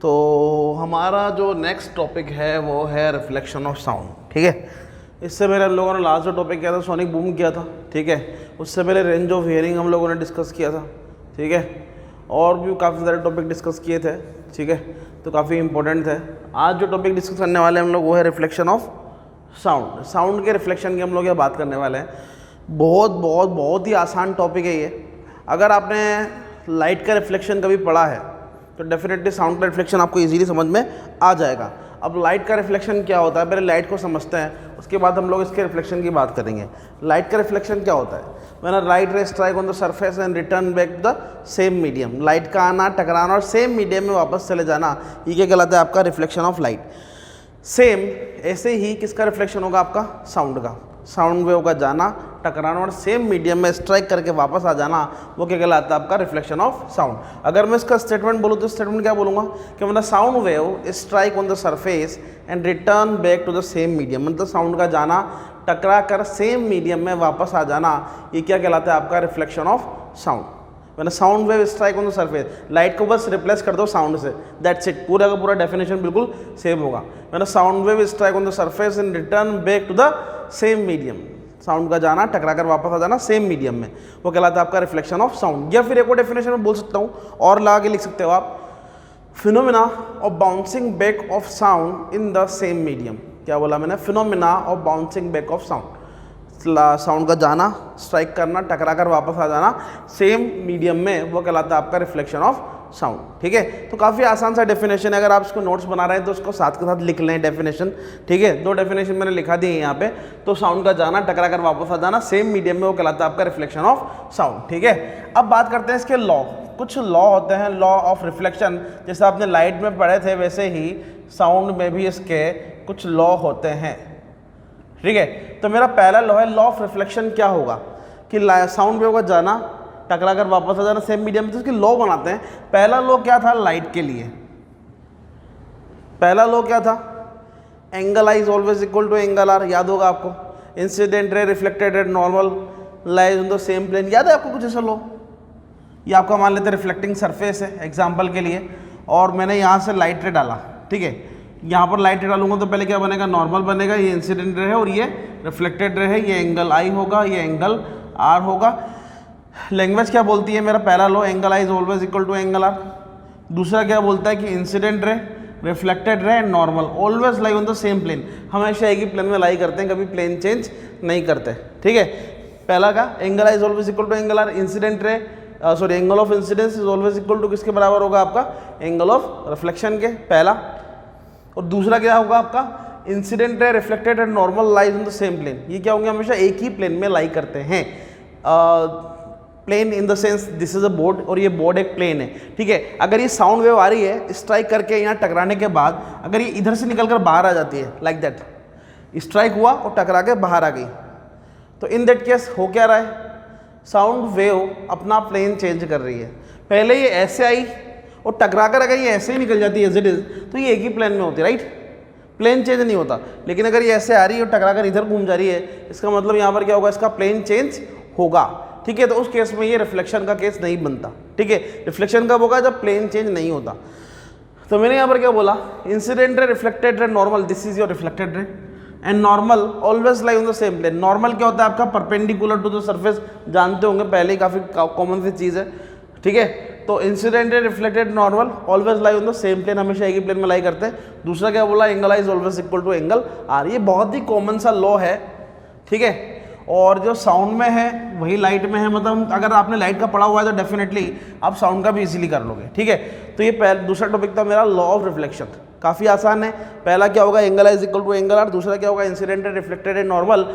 तो हमारा जो नेक्स्ट टॉपिक है वो है रिफ्लेक्शन ऑफ साउंड। ठीक है, इससे पहले हम लोगों ने लास्ट जो टॉपिक किया था सोनिक बूम किया था। ठीक है, उससे पहले रेंज ऑफ हियरिंग हम लोगों ने डिस्कस किया था। ठीक है, और भी काफ़ी सारे टॉपिक डिस्कस किए थे। ठीक है, तो काफ़ी इंपॉर्टेंट थे। आज जो टॉपिक डिस्कस करने वाले हैं हम लोग वो है रिफ्लेक्शन ऑफ साउंड। साउंड के रिफ्लेक्शन की हम लोग यहाँ बात करने वाले हैं। बहुत ही आसान टॉपिक है ये। अगर आपने लाइट का रिफ्लेक्शन कभी पढ़ा है तो डेफिनेटली साउंड का रिफ्लेक्शन आपको इजीली समझ में आ जाएगा। अब लाइट का रिफ्लेक्शन क्या होता है, पहले लाइट को समझते हैं, उसके बाद हम लोग इसके रिफ्लेक्शन की बात करेंगे। लाइट का रिफ्लेक्शन क्या होता है? When light ray strike on the surface and return back to the same medium. Light का आना, टकराना और सेम मीडियम में वापस चले जाना, ये क्या कहलाता है? आपका रिफ्लेक्शन ऑफ लाइट। सेम ऐसे ही किसका रिफ्लेक्शन होगा? आपका साउंड का। साउंड वेव का जाना, टकराना और सेम मीडियम में स्ट्राइक करके वापस आ जाना, वो क्या कहलाता है? आपका रिफ्लेक्शन ऑफ साउंड। अगर मैं इसका स्टेटमेंट बोलूँ तो स्टेटमेंट क्या बोलूँगा कि मतलब sound wave strike on the surface and return back to the same medium. मतलब साउंड का जाना, टकरा कर सेम मीडियम में वापस आ जाना, ये क्या कहलाता है? आपका रिफ्लेक्शन ऑफ साउंड। मैंने sound wave strike on the surface, light को बस रिप्लेस कर दो साउंड से, दैट्स इट। पूरा का पूरा डेफिनेशन बिल्कुल सेम होगा। मैंने sound wave strike on the surface and return back to the same medium. Sound का जाना, टकरा कर वापस आ जाना सेम मीडियम में, वो कहलाता है आपका रिफ्लेक्शन ऑफ साउंड। या फिर एक और डेफिनेशन में बोल सकता हूँ और लगा के लिख सकते हो आप, phenomena of bouncing back of sound in the same medium. क्या बोला मैंने? Phenomena of bouncing back of sound. Sound का जाना, स्ट्राइक करना, टकरा कर वापस आ जाना सेम मीडियम में, वो कहलाता है आपका रिफ्लेक्शन ऑफ साउंड। ठीक है, तो काफ़ी आसान सा डेफिनेशन है। अगर आप इसको नोट्स बना रहे हैं तो उसको साथ के साथ लिख लें डेफिनेशन। ठीक है, दो डेफिनेशन मैंने लिखा दी है यहाँ पे। तो साउंड का जाना, टकरा कर वापस आ जाना सेम मीडियम में, वो कहलाता है आपका रिफ्लेक्शन ऑफ साउंड। ठीक है, अब बात करते हैं इसके लॉ। कुछ लॉ होते हैं, लॉ ऑफ रिफ्लेक्शन। जैसे आपने लाइट में पढ़े थे वैसे ही साउंड में भी इसके कुछ लॉ होते हैं। ठीक है, तो मेरा पहला लॉ है, लॉ ऑफ रिफ्लेक्शन क्या होगा कि साउंड वेव का जाना, टकरा कर वापस आ जाना सेम मीडियम में। तो उसके लॉ बनाते हैं। पहला लॉ क्या था लाइट के लिए? पहला लॉ क्या था? Angle I is always equal to angle R. याद होगा आपको? Incident ray, reflected ray, normal lies on the same plane. याद है आपको कुछ ऐसा लॉ? ये आपका मान लेते हैं रिफ्लेक्टिंग सरफेस है एग्जाम्पल के लिए, और मैंने यहाँ से लाइट रे डाला। ठीक है, यहाँ पर लाइट रे डालूंगा तो पहले क्या बनेगा? नॉर्मल बनेगा। ये इंसिडेंट रे है और ये रिफ्लेक्टेड रे है। ये एंगल आई होगा, ये एंगल आर होगा। लैंग्वेज क्या बोलती है? मेरा पहला law, angle I is always equal to angle R. दूसरा क्या बोलता है कि incident ray, reflected ray and normal always lie on the same plane. हमेशा एक ही प्लेन में लाई करते हैं, कभी प्लेन चेंज नहीं करते। ठीक है, पहला का angle I is always equal to angle R. Incident ray sorry angle of incidence is always equal to किसके बराबर होगा? आपका एंगल ऑफ रिफ्लेक्शन के, पहला। और दूसरा क्या होगा आपका? Incident ray, reflected and normal lies on the same plane. ये क्या होंगे? हमेशा एक ही प्लेन में लाई करते हैं। Plane in the sense this is a board, और ये बोर्ड एक प्लेन है। ठीक है, अगर ये साउंड वेव आ रही है स्ट्राइक करके यहाँ टकराने के बाद, अगर ये इधर से निकलकर बाहर आ जाती है लाइक दैट, स्ट्राइक हुआ और टकरा के बाहर आ गई, तो इन दैट केस हो क्या रहा है? साउंड वेव अपना प्लेन चेंज कर रही है। पहले ये ऐसे आई और टकरा कर अगर ये ऐसे ही निकल जाती है एज इट इज, तो ये एक ही प्लेन में होती है, राइट? प्लेन चेंज नहीं होता। लेकिन अगर ये ऐसे आ रही है और टकरा कर इधर घूम जा रही है, इसका मतलब यहाँ पर क्या होगा? इसका प्लेन चेंज होगा। ठीक है, तो उस केस में ये रिफ्लेक्शन का केस नहीं बनता। ठीक है, रिफ्लेक्शन कब होगा? जब प्लेन चेंज नहीं होता। तो मैंने यहाँ पर क्या बोला? Incident ray, reflected ray, normal, this is your reflected ray and normal always lie on the same plane. Normal क्या होता है आपका? परपेंडिकुलर टू द सरफेस, जानते होंगे पहले ही, काफ़ी कॉमन सी चीज़ है। ठीक है, तो incident ray, reflected, normal always lie on the same plane, हमेशा एक ही प्लेन में लाई करते हैं। दूसरा क्या बोला? Angle I is always equal to angle R. ये बहुत ही कॉमन सा लॉ है। ठीक है, और जो साउंड में है वही लाइट में है। मतलब अगर आपने लाइट का पढ़ा हुआ है तो डेफिनेटली आप साउंड का भी इजीली कर लोगे। ठीक है, तो ये दूसरा टॉपिक था मेरा, लॉ ऑफ रिफ्लेक्शन। काफ़ी आसान है। पहला क्या होगा? Angle I is equal to angle R. दूसरा क्या होगा? Incident and reflected and normal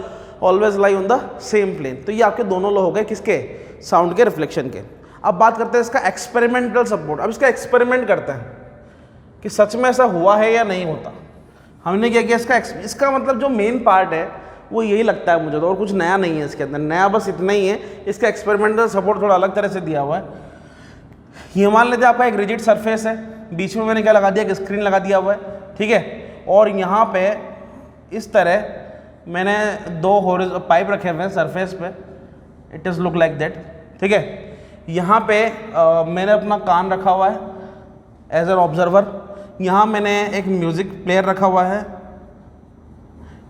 always lie on the same plane. तो ये आपके दोनों लॉ हो गए, किसके? साउंड के, रिफ्लेक्शन के। अब बात करते हैं इसका एक्सपेरिमेंटल सपोर्ट। अब इसका एक्सपेरिमेंट करते हैं कि सच में ऐसा हुआ है या नहीं होता। हमने क्या किया? इसका मतलब जो मेन पार्ट है वो यही लगता है मुझे तो, और कुछ नया नहीं है इसके अंदर। नया बस इतना ही है, इसका एक्सपेरिमेंटल सपोर्ट थोड़ा अलग तरह से दिया हुआ है। ये मान लेते हैं आपका एक रिजिड सरफेस है, बीच में मैंने क्या लगा दिया? एक स्क्रीन लगा दिया हुआ है। ठीक है, और यहाँ पे इस तरह मैंने दो पाइप रखे हुए हैं सरफेस पे, it is look like that. ठीक है, यहाँ पे मैंने अपना कान रखा हुआ है एज एन ऑब्जर्वर। यहाँ मैंने एक म्यूज़िक प्लेयर रखा हुआ है,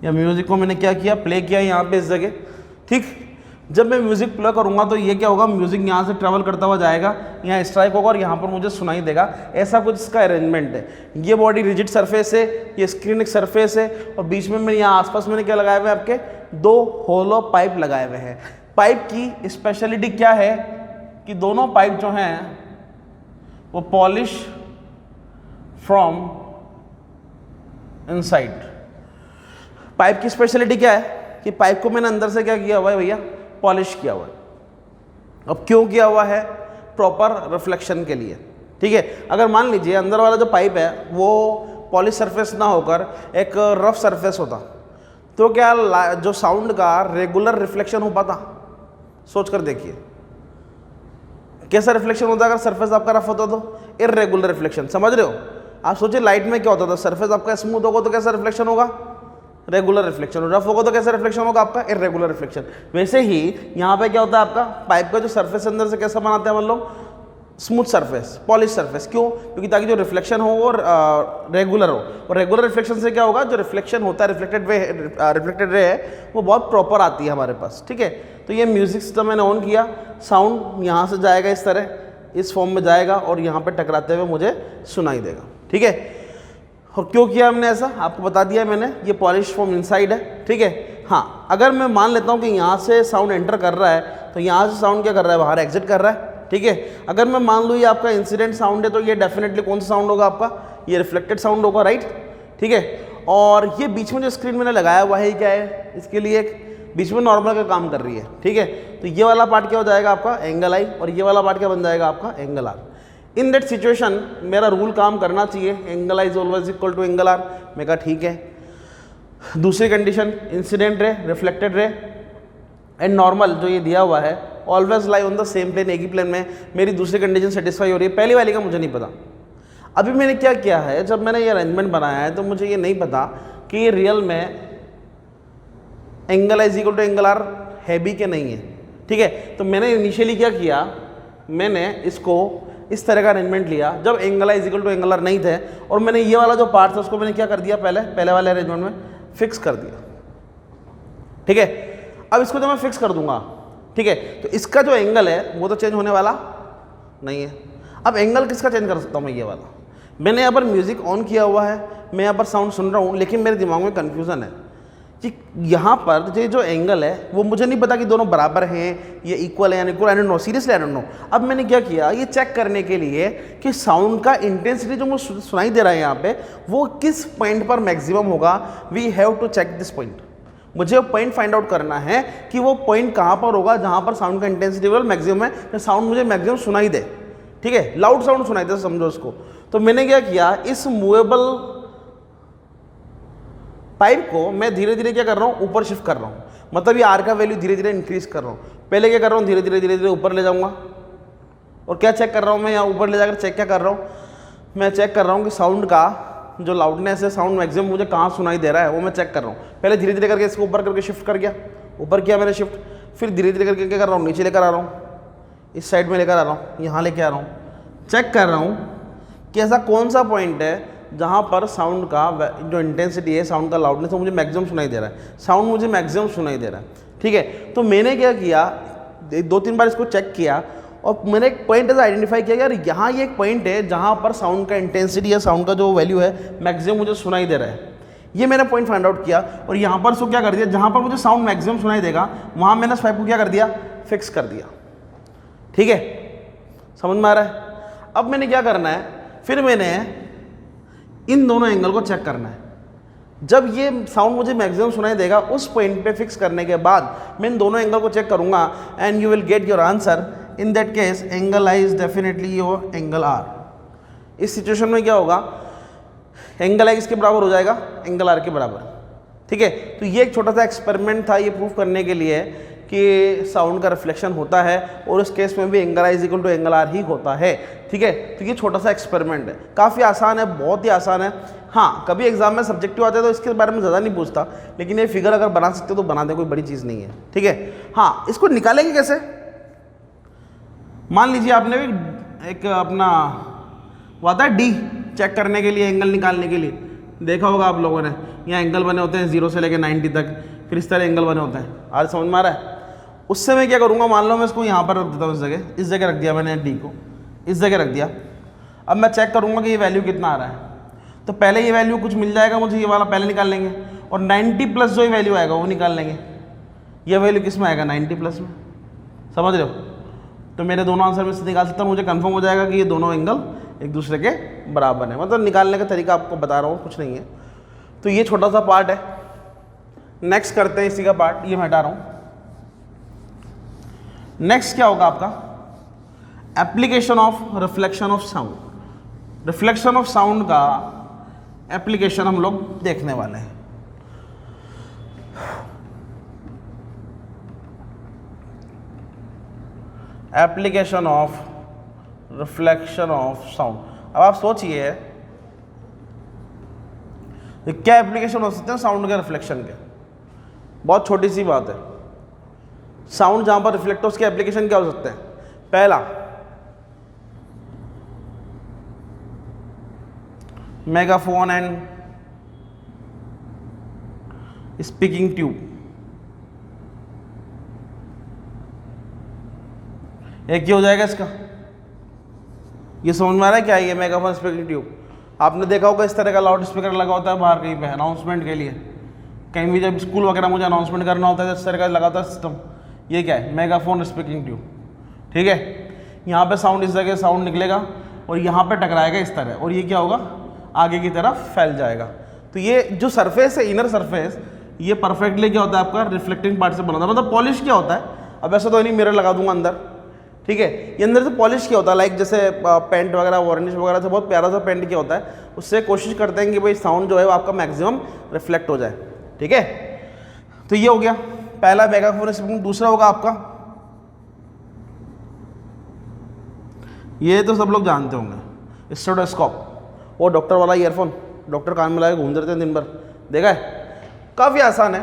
या म्यूज़िक को मैंने क्या किया, प्ले किया यहाँ पे इस जगह। ठीक, जब मैं म्यूज़िक प्ले करूँगा तो ये क्या होगा, म्यूज़िक यहाँ से ट्रैवल करता हुआ जाएगा, यहाँ स्ट्राइक होगा और यहाँ पर मुझे सुनाई देगा। ऐसा कुछ इसका अरेंजमेंट है। ये बॉडी रिजिड सरफेस है, ये स्क्रीन एक सरफेस है, और बीच में मैंने यहाँ आसपास मैंने क्या लगाए हुए हैं, आपके 2 होलो पाइप लगाए हुए हैं। पाइप की स्पेशलिटी क्या है कि दोनों पाइप जो हैं वो पॉलिश फ्रॉम इनसाइड। पाइप की स्पेशलिटी क्या है कि पाइप को मैंने अंदर से क्या किया हुआ है भैया, पॉलिश किया हुआ है। अब क्यों किया हुआ है, प्रॉपर रिफ्लेक्शन के लिए। ठीक है, अगर मान लीजिए अंदर वाला जो पाइप है वो पॉलिश सरफेस ना होकर एक रफ सरफेस होता तो क्या जो साउंड का रेगुलर रिफ्लेक्शन हो पाता? सोच कर देखिए कैसा रिफ्लेक्शन होता अगर सरफेस आपका रफ होता तो? इररेगुलर रिफ्लेक्शन, समझ रहे हो? आप सोचिए लाइट में क्या होता था, सरफेस आपका स्मूथ होगा तो कैसा रिफ्लेक्शन होगा, रेगुलर रिफ्लेक्शन। रफ होगा तो कैसा रिफ्लेक्शन होगा आपका, इररेगुलर रिफ्लेक्शन। वैसे ही यहाँ पे क्या होता है, आपका पाइप का जो सरफेस अंदर से कैसा बनाते हैं हम लोग, स्मूथ सरफेस, पॉलिश सरफेस। क्यों? क्योंकि ताकि जो रिफ्लेक्शन हो वो रेगुलर हो, और रेगुलर रिफ्लेक्शन से क्या होगा, जो रिफ्लेक्शन होता है, रिफ्लेक्टेड रे है वो बहुत प्रॉपर आती है हमारे पास। ठीक है, तो ये म्यूजिक सिस्टम मैंने ऑन किया, साउंड यहाँ से जाएगा इस तरह, इस फॉर्म में जाएगा और यहाँ पे टकराते हुए मुझे सुनाई देगा। ठीक है, और क्यों किया हमने ऐसा आपको बता दिया मैंने, ये पॉलिश फ्रॉम इनसाइड है। ठीक है, हाँ, अगर मैं मान लेता हूँ कि यहाँ से साउंड एंटर कर रहा है तो यहाँ से साउंड क्या कर रहा है, बाहर एग्जिट कर रहा है। ठीक है, अगर मैं मान लूँ ये आपका इंसिडेंट साउंड है तो ये डेफिनेटली कौन सा साउंड होगा आपका, ये रिफ्लेक्टेड साउंड होगा, राइट। ठीक है, और ये बीच में जो स्क्रीन मैंने लगाया हुआ है क्या है, इसके लिए एक बीच में नॉर्मल का काम कर रही है। ठीक है, तो ये वाला पार्ट क्या हो जाएगा आपका, एंगल आई, और ये वाला पार्ट क्या बन जाएगा आपका, angle R. In that situation मेरा रूल काम करना चाहिए, angle I is always equal to angle R. मैं कहा ठीक है। दूसरी condition, incident ray, reflected ray and normal जो ये दिया हुआ है always lie on the same plane, एक ही प्लेन में। मेरी दूसरी कंडीशन सेटिस्फाई हो रही है, पहली वाली का मुझे नहीं पता। अभी मैंने क्या किया है, जब मैंने ये अरेंजमेंट बनाया है तो मुझे ये नहीं पता कि ये रियल में angle I is equal to angle R है भी कि नहीं है। ठीक है, तो मैंने इनिशियली क्या किया, मैंने इसको इस तरह का अरेंजमेंट लिया जब angle I is equal to angle R नहीं थे, और मैंने ये वाला जो पार्ट था उसको मैंने क्या कर दिया, पहले वाले अरेंजमेंट में फिक्स कर दिया। ठीक है, अब इसको जब मैं फिक्स कर दूंगा, ठीक है, तो इसका जो एंगल है वो तो चेंज होने वाला नहीं है। अब एंगल किसका चेंज कर सकता हूँ मैं, ये वाला। मैंने यहाँ पर म्यूजिक ऑन किया हुआ है, मैं यहाँ पर साउंड सुन रहा हूँ, लेकिन मेरे दिमाग में कन्फ्यूज़न है कि यहाँ पर ये जो एंगल है वो मुझे नहीं पता कि दोनों बराबर हैं, ये इक्वल है या equal, I don't know, seriously I don't know. अब मैंने क्या किया, ये चेक करने के लिए कि साउंड का इंटेंसिटी जो मुझे सुनाई दे रहा है यहाँ पे वो किस पॉइंट पर मैक्सिमम होगा, we have to check this point. मुझे वो पॉइंट फाइंड आउट करना है कि वो पॉइंट कहाँ पर होगा जहाँ पर साउंड का इंटेंसिटी लेवल मैक्सिमम है, तो साउंड मुझे मैक्सिमम सुनाई दे। ठीक है, लाउड साउंड सुनाई दे, समझो उसको। तो मैंने क्या किया, इस मूवेबल पाइप को मैं धीरे धीरे क्या कर रहा हूँ, ऊपर शिफ्ट कर रहा हूँ। मतलब ये आर का वैल्यू धीरे धीरे इंक्रीज कर रहा हूँ। पहले क्या कर रहा हूँ, धीरे धीरे ऊपर ले जाऊँगा, और क्या चेक कर रहा हूँ मैं, यहाँ ऊपर ले जाकर चेक क्या कर रहा हूँ, मैं चेक कर रहा हूँ कि साउंड का जो लाउडनेस है, साउंड मैक्सिमम मुझे कहाँ सुनाई दे रहा है वो मैं चेक कर रहा हूँ। पहले धीरे धीरे करके इसको ऊपर करके शिफ्ट कर गया, ऊपर किया मैंने शिफ्ट, फिर धीरे धीरे करके क्या कर रहा हूँ, नीचे लेकर आ रहा हूँ, इस साइड में लेकर आ रहा हूँ, यहाँ लेके आ रहा हूँ। चेक कर रहा हूँ कि ऐसा कौन सा पॉइंट है जहाँ पर साउंड का जो इंटेंसिटी है, साउंड का लाउडनेस है, मुझे मैक्सिमम सुनाई दे रहा है, साउंड मुझे मैक्सिमम सुनाई दे रहा है। ठीक है, तो मैंने क्या किया, 2-3 बार इसको चेक किया और मैंने एक पॉइंट ऐसा आइडेंटिफाई किया यार यहाँ ये एक पॉइंट है जहाँ पर साउंड का इंटेंसिटी या साउंड का जो वैल्यू है मैक्सिमम मुझे सुनाई दे रहा है। ये मैंने पॉइंट फाइंड आउट किया और यहाँ पर उसको क्या कर दिया, जहाँ पर मुझे साउंड मैक्सिमम सुनाई देगा वहाँ मैंने स्वाइप को क्या कर दिया, फिक्स कर दिया। ठीक है, समझ में आ रहा है। अब मैंने क्या करना है, फिर मैंने इन दोनों एंगल को चेक करना है। जब ये साउंड मुझे मैक्सिमम सुनाई देगा उस पॉइंट पे फिक्स करने के बाद मैं इन दोनों एंगल को चेक करूंगा and you will get your answer. In that case angle I is definitely your angle R. इस सिचुएशन में क्या होगा, एंगल आई किसके बराबर हो जाएगा, एंगल आर के बराबर। ठीक है, तो ये एक छोटा सा एक्सपेरिमेंट था ये प्रूव करने के लिए कि साउंड का रिफ्लेक्शन होता है और उस केस में भी angle I is equal to angle R ही होता है। ठीक है, तो ये छोटा सा एक्सपेरिमेंट है, काफ़ी आसान है, बहुत ही आसान है। हाँ, कभी एग्जाम में सब्जेक्टिव आते हैं तो इसके बारे में ज़्यादा नहीं पूछता, लेकिन ये फिगर अगर बना सकते हो तो बना दे, कोई बड़ी चीज़ नहीं है। ठीक है, हाँ, इसको निकालेंगे कैसे। मान लीजिए आपने एक अपना वो आता है डी चेक करने के लिए, एंगल निकालने के लिए देखा होगा आप लोगों ने, यहाँ एंगल बने होते हैं 0 से लेकर 90 तक, फिर इस तरह एंगल बने होते हैं। आज समझ में आ रहा है? उससे मैं क्या करूँगा, मान लो मैं इसको यहाँ पर रख देता हूँ, इस जगह रख दिया मैंने, डी को इस जगह रख दिया। अब मैं चेक करूँगा कि ये वैल्यू कितना आ रहा है। तो पहले ये वैल्यू कुछ मिल जाएगा मुझे, ये वाला पहले निकाल लेंगे, और 90 प्लस जो वैल्यू आएगा वो निकाल लेंगे। ये वैल्यू किस में आएगा? 90 प्लस में। समझ रहे हो? तो मेरे दोनों आंसर में से निकाल सकता हूँ, मुझे कंफर्म हो जाएगा कि ये दोनों एंगल एक दूसरे के बराबर है। मतलब निकालने का तरीका आपको बता रहा हूँ, कुछ नहीं है। तो ये छोटा सा पार्ट है। नेक्स्ट करते हैं इसी का पार्ट, ये मैं हटा रहा हूँ। नेक्स्ट क्या होगा आपका? Application of reflection of sound. Reflection of sound का एप्लीकेशन हम लोग देखने वाले हैं। Application of reflection of sound. अब आप सोचिए क्या एप्लीकेशन हो सकते हैं साउंड के रिफ्लेक्शन के? बहुत छोटी सी बात है। साउंड जहां पर रिफ्लेक्ट हो उसके एप्लीकेशन क्या हो सकते हैं? पहला, मेगाफोन एंड स्पीकिंग ट्यूब। एक ये हो जाएगा इसका। ये समझ में आ रहा है क्या? ये मेगाफोन स्पीकिंग ट्यूब। आपने देखा होगा इस तरह का लाउड स्पीकर लगा होता है बाहर कहीं पे अनाउंसमेंट के लिए, कहीं भी जब स्कूल वगैरह मुझे अनाउंसमेंट करना होता है तो इस तरह का लगा होता है सिस्टम। ये क्या है? Megaphone speaking tube. ठीक है, यहाँ पे साउंड, इस जगह साउंड निकलेगा और यहाँ पे टकराएगा इस तरह, और ये क्या होगा? आगे की तरफ फैल जाएगा। तो ये जो सरफेस है, इनर सरफेस, ये परफेक्टली क्या होता है आपका? रिफ्लेक्टिंग पार्ट से बना होता है। मतलब पॉलिश क्या होता है? अब ऐसा तो नहीं मिरर लगा दूंगा अंदर, ठीक है। ये अंदर से पॉलिश क्या होता है, लाइक जैसे पेंट वगैरह, वार्निश वगैरह से बहुत प्यारा सा पेंट क्या होता है, उससे कोशिश करते हैं कि भाई साउंड जो है वो आपका मैक्सिमम रिफ्लेक्ट हो जाए। ठीक है, तो ये हो गया पहला मेगाफोन स्पीकिंग। दूसरा होगा आपका, ये तो सब लोग जानते होंगे, स्टेथोस्कोप। वो डॉक्टर वाला ईयरफोन, डॉक्टर कान में लगा के घूमते रहते हैं दिन भर, देखा है? काफ़ी आसान है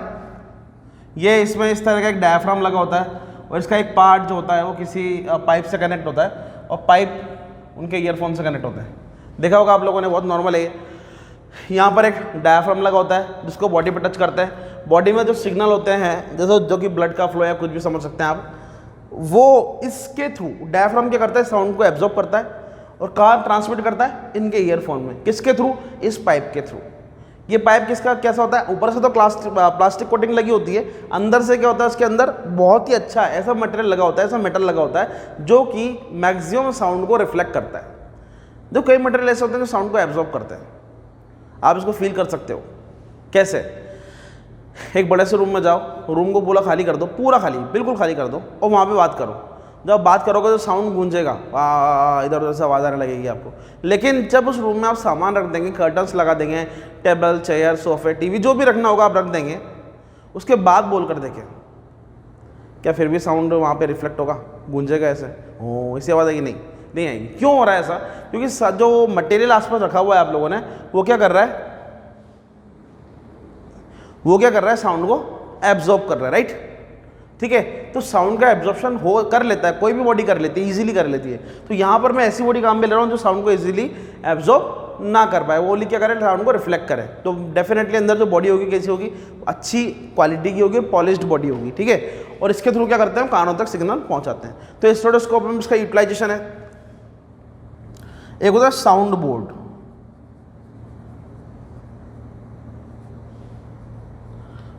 ये। इसमें इस तरह का एक डायफ्राम लगा होता है और इसका एक पार्ट जो होता है वो किसी पाइप से कनेक्ट होता है और पाइप उनके ईयरफोन से कनेक्ट होता है। देखा होगा आप लोगों ने, बहुत नॉर्मल है। यहाँ पर एक डायफ्राम लगा होता है जिसको बॉडी पर टच करता है। बॉडी में जो सिग्नल होते हैं, जैसे जो कि ब्लड का फ्लो या कुछ भी समझ सकते हैं आप, वो इसके थ्रू डायफ्राम क्या करता है? साउंड को एब्जॉर्ब करता है और कहाँ ट्रांसमिट करता है? इनके ईयरफोन में। किसके थ्रू? इस पाइप के थ्रू। ये पाइप किसका कैसा होता है? ऊपर से तो प्लास्टिक कोटिंग लगी होती है, अंदर से क्या होता है? उसके अंदर बहुत ही अच्छा ऐसा मटेरियल लगा होता है, ऐसा मेटल लगा होता है जो कि मैक्सिमम साउंड को रिफ्लेक्ट करता है। जो कई मटेरियल ऐसे होते हैं जो साउंड को एब्जॉर्ब करते हैं। आप इसको फील कर सकते हो कैसे? एक बड़े से रूम में जाओ, रूम को पूरा खाली कर दो, पूरा खाली, बिल्कुल खाली कर दो, और वहाँ पे बात करो। जब बात करोगे तो साउंड गूंजेगा, इधर उधर से आवाज़ आने लगेगी आपको। लेकिन जब उस रूम में आप सामान रख देंगे, कर्टन्स लगा देंगे, टेबल, चेयर, सोफे, टीवी, जो भी रखना होगा आप रख देंगे, उसके बाद बोल कर देखें, क्या फिर भी साउंड वहाँ पे रिफ्लेक्ट होगा? गूंजेगा ऐसे? ओ, इससे आवाज़ आएगी? नहीं आएगी। क्यों हो रहा है ऐसा? क्योंकि जो मटेरियल आसपास रखा हुआ है आप लोगों ने, वो क्या कर रहा है? वो क्या कर रहा है? साउंड को एब्जॉर्ब कर रहा है, राइट? ठीक है, तो साउंड का एब्जॉर्प्शन हो कर लेता है, कोई भी बॉडी कर लेती है, इजीली कर लेती है। तो यहाँ पर मैं ऐसी बॉडी काम में ले रहा हूँ जो साउंड को इजीली एब्जॉर्ब ना कर पाए, वो ओनली क्या करे? साउंड को रिफ्लेक्ट करे। तो डेफिनेटली अंदर जो बॉडी होगी कैसी होगी? अच्छी क्वालिटी की होगी, पॉलिश्ड बॉडी होगी। ठीक है, और इसके थ्रू क्या करते हैं? कानों तक सिग्नल पहुँचाते हैं। तो स्टेथोस्कोप में इसका यूटिलाइजेशन है। एक होता है साउंड बोर्ड।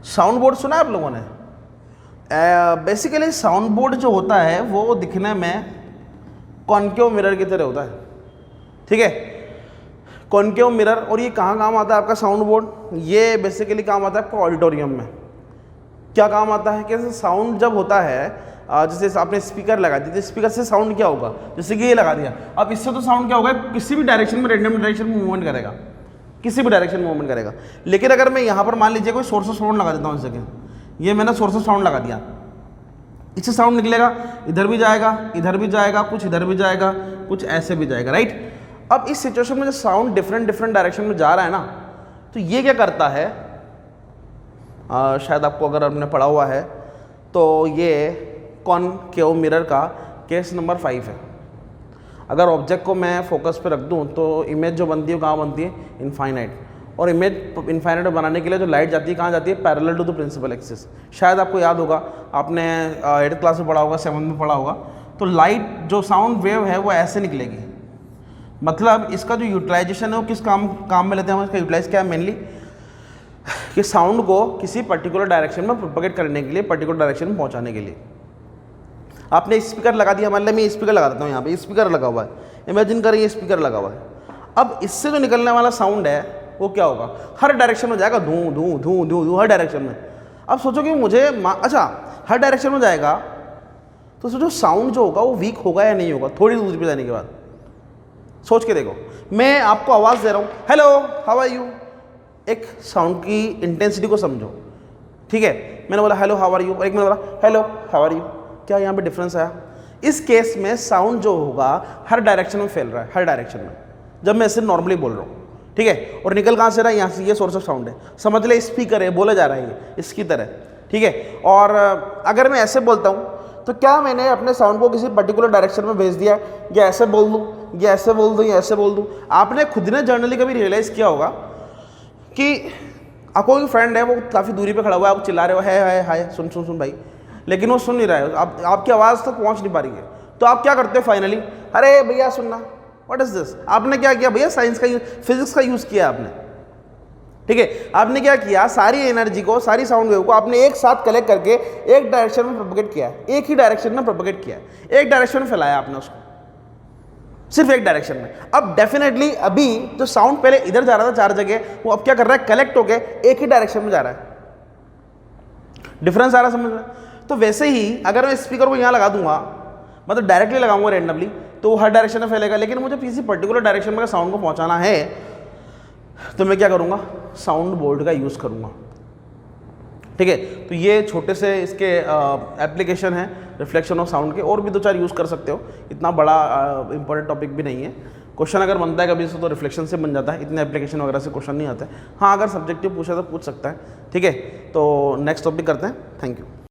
साउंड बोर्ड सुना है आप लोगों ने? बेसिकली साउंड बोर्ड जो होता है वो दिखने में कॉन्केव मिरर की तरह होता है। ठीक है, कॉन्केव मिरर। और ये कहाँ काम आता है आपका साउंड बोर्ड? ये बेसिकली काम आता है आपका ऑडिटोरियम में। क्या काम आता है? कैसे साउंड जब होता है, जैसे आपने स्पीकर लगा दिया, स्पीकर से साउंड क्या होगा? जैसे कि ये लगा दिया, अब इससे तो साउंड क्या होगा? किसी भी डायरेक्शन में, रैंडम डायरेक्शन में मूवमेंट करेगा, किसी भी डायरेक्शन में मूवमेंट करेगा। लेकिन अगर मैं यहाँ पर मान लीजिए कोई सोर्स ऑफ साउंड लगा देता हूँ, जैसे ये मैंने सोर्स ऑफ साउंड लगा दिया, इससे साउंड निकलेगा, इधर भी जाएगा, इधर भी जाएगा, कुछ इधर भी जाएगा, कुछ ऐसे भी जाएगा, राइट? अब इस सिचुएशन में जो साउंड डिफरेंट डायरेक्शन में जा रहा है ना, तो ये क्या करता है? शायद आपको अगर आपने पढ़ा हुआ है तो ये कॉनकेव मिरर का केस नंबर 5 है। अगर ऑब्जेक्ट को मैं फोकस पे रख दूँ तो इमेज जो बनती है कहाँ बनती है, इनफाइनाइट। और इमेज इनफाइनाइट बनाने के लिए जो लाइट जाती है कहाँ जाती है, parallel to the principal axis. शायद आपको याद होगा, आपने 8th क्लास में पढ़ा होगा, 7th में पढ़ा होगा। तो लाइट जो साउंड वेव है वो ऐसे निकलेगी, मतलब इसका जो यूटिलाइजेशन है वो किस काम में लेते हैं हम, इसका यूटिलाइज क्या है मेनली, कि साउंड को किसी पर्टिकुलर डायरेक्शन में प्रोपगेट करने के लिए, पर्टिकुलर डायरेक्शन में पहुंचाने के लिए। आपने स्पीकर लगा दिया, मान लिया मैं स्पीकर लगा देता हूँ, यहाँ पे स्पीकर लगा हुआ है, इमेजिन करें ये स्पीकर लगा हुआ है। अब इससे जो निकलने वाला साउंड है वो क्या होगा, हर डायरेक्शन में जाएगा, धूं धूं धूं धूं धूं, हर डायरेक्शन में। अब सोचो कि मुझे अच्छा हर डायरेक्शन में जाएगा तो सोचो साउंड जो होगा वो वीक होगा या नहीं होगा, थोड़ी दूरी पे जाने के बाद। सोच के देखो, मैं आपको आवाज़ दे रहा हूँ, हेलो हाउ आर यू, एक साउंड की इंटेंसिटी को समझो, ठीक है। मैंने बोला हेलो हाउ आर यू, और एक मैंने बोला हेलो हाउ आर यू, क्या यहाँ पे डिफरेंस आया? इस केस में साउंड जो होगा हर डायरेक्शन में फैल रहा है, हर डायरेक्शन में, जब मैं इसे नॉर्मली बोल रहा हूँ, ठीक है। और निकल कहाँ से रहा है, यहाँ से, ये सोर्स ऑफ साउंड है, समझ ले स्पीकर है, बोला जा रहा है ये इसकी तरह, ठीक है। और अगर मैं ऐसे बोलता हूँ तो क्या मैंने अपने साउंड को किसी पर्टिकुलर डायरेक्शन में भेज दिया, या ऐसे बोल दूँ, या ऐसे बोल दूँ, या ऐसे बोल दूँ? आपने खुद ने जर्नली कभी रियलाइज़ किया होगा कि आपको कोई फ्रेंड है, वो काफ़ी दूरी पे खड़ा हुआ है, आप चिल्ला रहे हो है हाय सुन सुन सुन भाई, लेकिन वो सुन नहीं रहा है, आपकी आवाज़ तक पहुँच नहीं पा रही है, तो आप क्या करते हो फाइनली, अरे भैया सुनना, व्हाट इज़ दिस। आपने क्या किया भैया, साइंस का फिजिक्स का यूज़ किया आपने, ठीक है। आपने क्या किया, सारी एनर्जी को, सारी साउंड वेव को आपने एक साथ कलेक्ट करके एक डायरेक्शन में प्रोपगेट किया है, एक ही डायरेक्शन में प्रोपगेट किया है, एक डायरेक्शन में फैलाया आपने उसको, सिर्फ एक डायरेक्शन में। अब डेफिनेटली अभी जो साउंड पहले इधर जा रहा था 4 जगह, वो अब क्या कर रहा है, कलेक्ट होके एक ही डायरेक्शन में जा रहा है। डिफरेंस आ रहा है समझ में? तो वैसे ही अगर मैं स्पीकर को यहाँ लगा दूंगा, मतलब डायरेक्टली लगाऊंगा रेंडमली, तो वो हर डायरेक्शन में फैलेगा, लेकिन मुझे किसी पर्टिकुलर डायरेक्शन में साउंड को पहुंचाना है तो मैं क्या करूंगा, साउंड बोर्ड का यूज़ करूंगा, ठीक है। तो ये छोटे से इसके एप्लीकेशन है रिफ्लेक्शन ऑफ साउंड के, और भी 2-4 यूज़ कर सकते हो, इतना बड़ा इंपॉर्टेंट टॉपिक भी नहीं है। क्वेश्चन अगर बनता है कभी से तो रिफ्लेक्शन से बन जाता है, इतने एप्लीकेशन वगैरह से क्वेश्चन नहीं आता है। हाँ, अगर सब्जेक्टिव पूछा तो पूछ सकता है, ठीक है। तो नेक्स्ट टॉपिक करते हैं, थैंक यू।